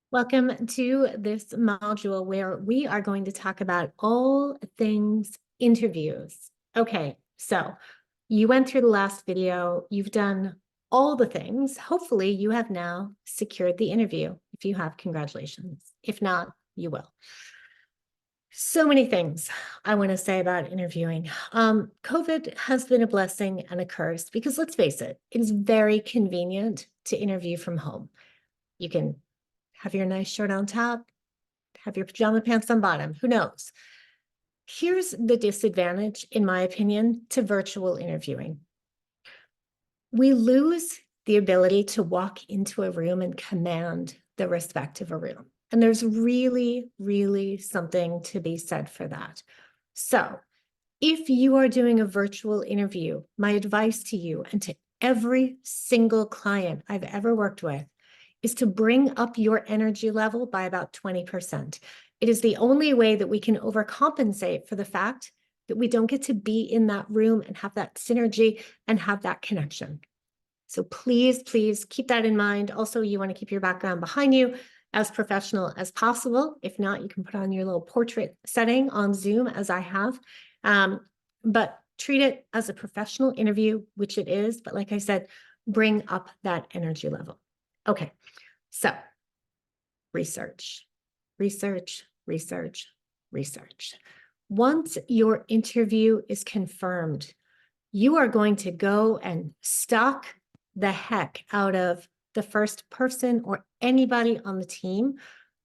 Welcome to this module where we are going to talk about all things interviews. Okay, so you went through the last video, you've done all the things. Hopefully, you have now secured the interview. If you have, congratulations. If not, you will. So many things I want to say about interviewing. COVID has been a blessing and a curse because let's face it, it is very convenient to interview from home. You can have your nice shirt on top, have your pajama pants on bottom, who knows? Here's the disadvantage, in my opinion, to virtual interviewing. We lose the ability to walk into a room and command the respect of a room. And there's really, really something to be said for that. So if you are doing a virtual interview, my advice to you and to every single client I've ever worked with is to bring up your energy level by about 20%. It is the only way that we can overcompensate for the fact that we don't get to be in that room and have that synergy and have that connection. So please, please keep that in mind. Also, you want to keep your background behind you as professional as possible. If not, you can put on your little portrait setting on Zoom as I have. But treat it as a professional interview, which it is. But like I said, bring up that energy level. Okay, so research, research, research, research. Once your interview is confirmed, you are going to go and stalk the heck out of the first person or anybody on the team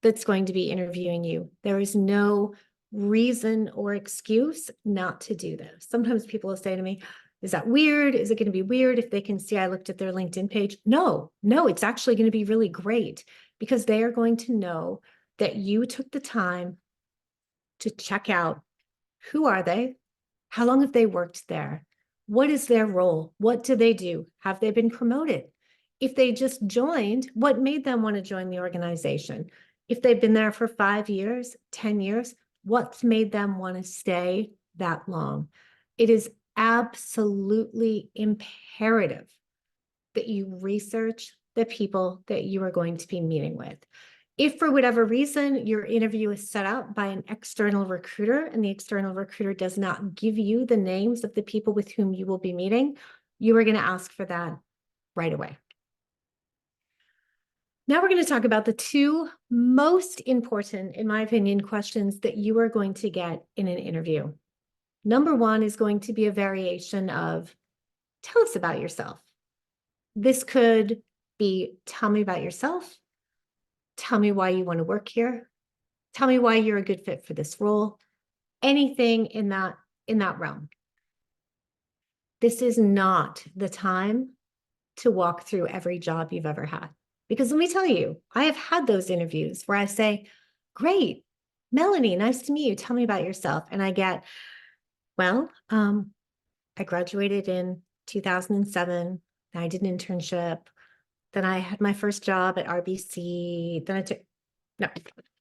that's going to be interviewing you. There is no reason or excuse not to do this. Sometimes people will say to me, is that weird? Is it going to be weird if they can see I looked at their LinkedIn page? No, it's actually going to be really great because they are going to know that you took the time to check out who are they? How long have they worked there? What is their role? What do they do? Have they been promoted? If they just joined, what made them want to join the organization? If they've been there for 5 years, 10 years, what's made them want to stay that long? It is absolutely imperative that you research the people that you are going to be meeting with. If for whatever reason your interview is set up by an external recruiter and the external recruiter does not give you the names of the people with whom you will be meeting, you are going to ask for that right away. Now we're going to talk about the two most important, in my opinion, questions that you are going to get in an interview. Number one is going to be a variation of, tell us about yourself. This could be, tell me about yourself. Tell me why you want to work here. Tell me why you're a good fit for this role. Anything in that realm. This is not the time to walk through every job you've ever had. Because let me tell you, I have had those interviews where I say, great, Melanie, nice to meet you. Tell me about yourself. And I get, well, I graduated in 2007. I did an internship. Then I had my first job at RBC. Then I took, no,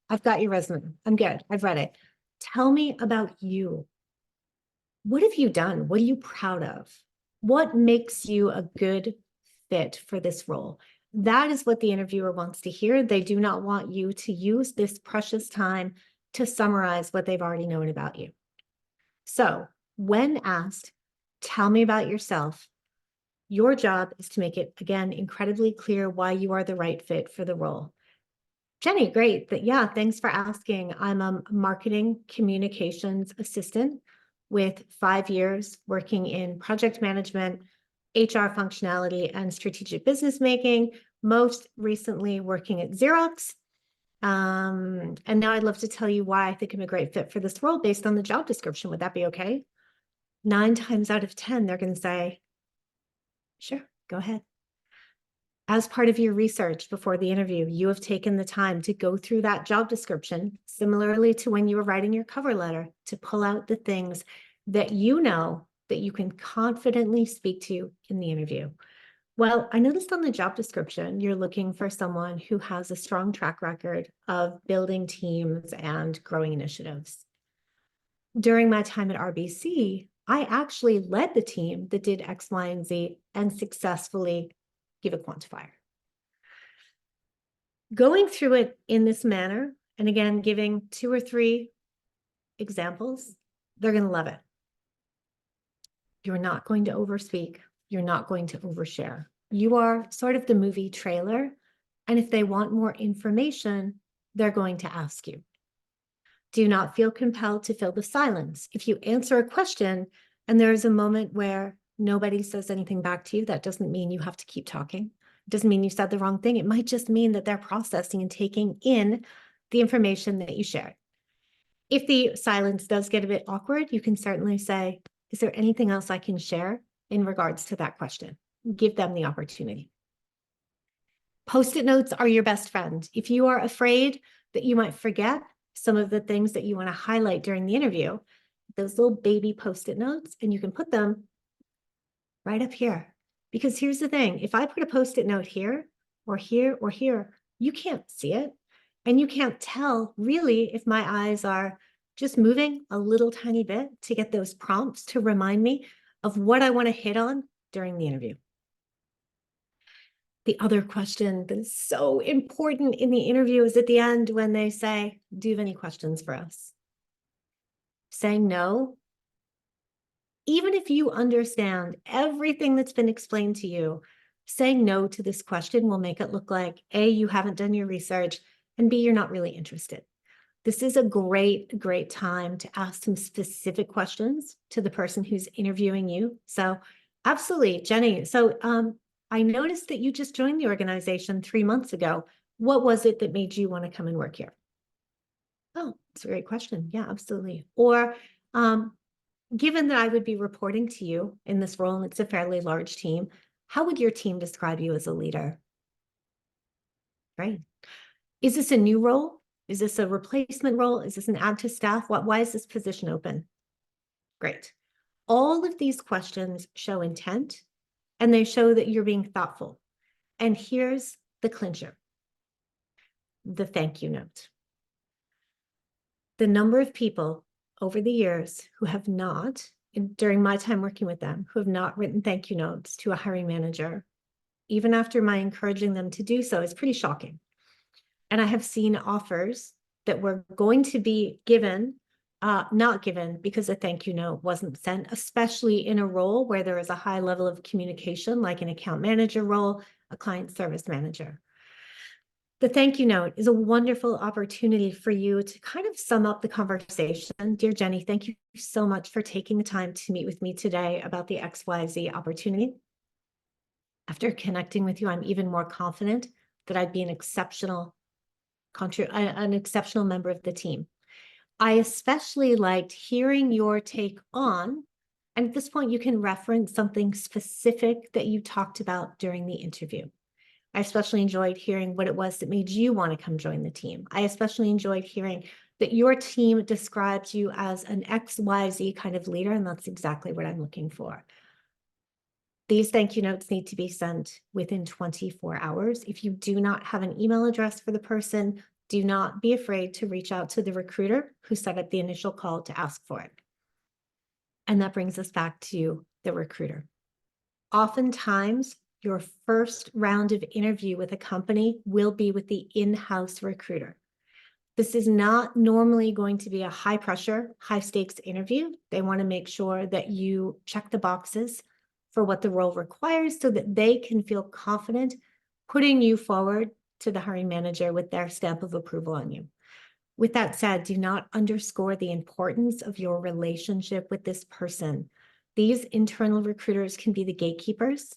I've got your resume. I'm good. I've read it. Tell me about you. What have you done? What are you proud of? What makes you a good fit for this role? That is what the interviewer wants to hear. They do not want you to use this precious time to summarize what they've already known about you. So when asked, tell me about yourself, your job is to make it, again, incredibly clear why you are the right fit for the role. Jenny, great. Yeah, thanks for asking. I'm a marketing communications assistant with 5 years working in project management, HR functionality, and strategic business making, most recently working at Xerox. And now I'd love to tell you why I think I'm a great fit for this role based on the job description. Would that be okay? 9 times out of 10, they're going to say, sure, go ahead. As part of your research before the interview, you have taken the time to go through that job description, similarly to when you were writing your cover letter, to pull out the things that you know that you can confidently speak to in the interview. Well, I noticed on the job description, you're looking for someone who has a strong track record of building teams and growing initiatives. During my time at RBC, I actually led the team that did X, Y, and Z and successfully give a quantifier. Going through it in this manner, and again, giving 2 or 3 examples, they're going to love it. You're not going to overspeak. You're not going to overshare. You are sort of the movie trailer. And if they want more information, they're going to ask you. Do not feel compelled to fill the silence. If you answer a question and there's a moment where nobody says anything back to you, that doesn't mean you have to keep talking. It doesn't mean you said the wrong thing. It might just mean that they're processing and taking in the information that you shared. If the silence does get a bit awkward, you can certainly say, is there anything else I can share in regards to that question? Give them the opportunity. Post-it notes are your best friend. If you are afraid that you might forget some of the things that you want to highlight during the interview, those little baby post-it notes, and you can put them right up here. Because here's the thing, if I put a post-it note here, or here, or here, you can't see it. And you can't tell really if my eyes are just moving a little tiny bit to get those prompts to remind me of what I want to hit on during the interview. The other question that is so important in the interview is at the end when they say, do you have any questions for us? Saying no, even if you understand everything that's been explained to you, saying no to this question will make it look like A, you haven't done your research, and B, you're not really interested. This is a great, great time to ask some specific questions to the person who's interviewing you. So absolutely, Jenny. So I noticed that you just joined the organization 3 months ago. What was it that made you want to come and work here? Oh, it's a great question. Yeah, absolutely. Or given that I would be reporting to you in this role, and it's a fairly large team, how would your team describe you as a leader? Right. Is this a new role? Is this a replacement role? Is this an add to staff? Why is this position open? Great. All of these questions show intent and they show that you're being thoughtful. And here's the clincher, the thank you note. The number of people over the years who have not, during my time working with them, who have not written thank you notes to a hiring manager, even after my encouraging them to do so, is pretty shocking. And I have seen offers that were going to be given, not given because a thank you note wasn't sent, especially in a role where there is a high level of communication, like an account manager role, a client service manager. The thank you note is a wonderful opportunity for you to kind of sum up the conversation. Dear Jenny, thank you so much for taking the time to meet with me today about the XYZ opportunity. After connecting with you, I'm even more confident that I'd be an exceptional member of the team. I especially liked hearing your take on, and at this point you can reference something specific that you talked about during the interview. I especially enjoyed hearing what it was that made you want to come join the team. I especially enjoyed hearing that your team describes you as an XYZ kind of leader, and that's exactly what I'm looking for. These thank you notes need to be sent within 24 hours. If you do not have an email address for the person, do not be afraid to reach out to the recruiter who set up the initial call to ask for it. And that brings us back to the recruiter. Oftentimes, your first round of interview with a company will be with the in-house recruiter. This is not normally going to be a high pressure, high stakes interview. They want to make sure that you check the boxes for what the role requires so that they can feel confident putting you forward to the hiring manager with their stamp of approval on you. With that said, do not underscore the importance of your relationship with this person. These internal recruiters can be the gatekeepers.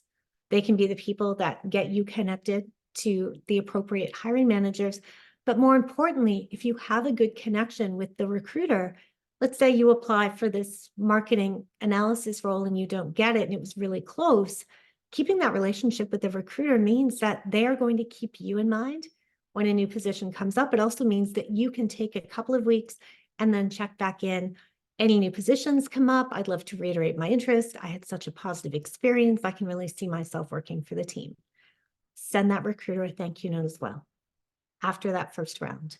They can be the people that get you connected to the appropriate hiring managers. But more importantly, if you have a good connection with the recruiter, let's say you apply for this marketing analysis role and you don't get it and it was really close, keeping that relationship with the recruiter means that they are going to keep you in mind when a new position comes up. It also means that you can take a couple of weeks and then check back in. Any new positions come up, I'd love to reiterate my interest. I had such a positive experience. I can really see myself working for the team. Send that recruiter a thank you note as well. After that first round,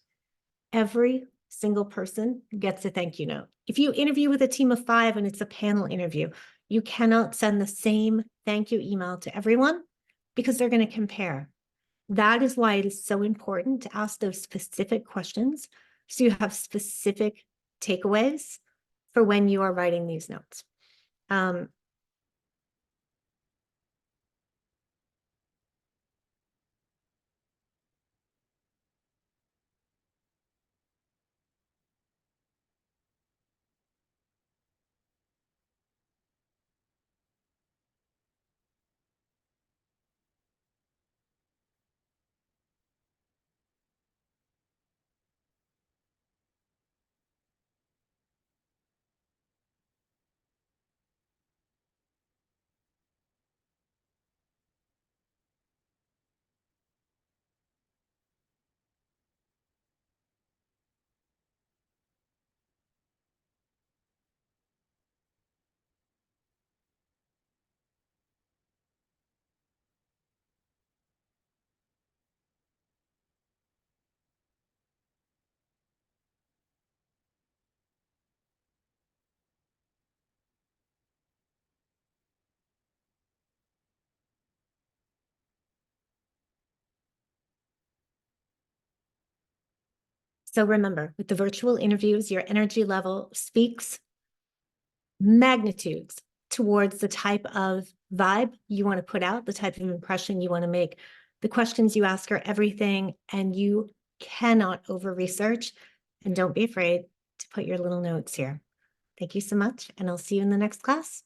every single person gets a thank you note. If you interview with a team of 5 and it's a panel interview, you cannot send the same thank you email to everyone because they're going to compare. That is why it is so important to ask those specific questions so you have specific takeaways for when you are writing these notes. So remember, with the virtual interviews, your energy level speaks magnitudes towards the type of vibe you want to put out, the type of impression you want to make. The questions you ask are everything, and you cannot over research. And don't be afraid to put your little notes here. Thank you so much, and I'll see you in the next class.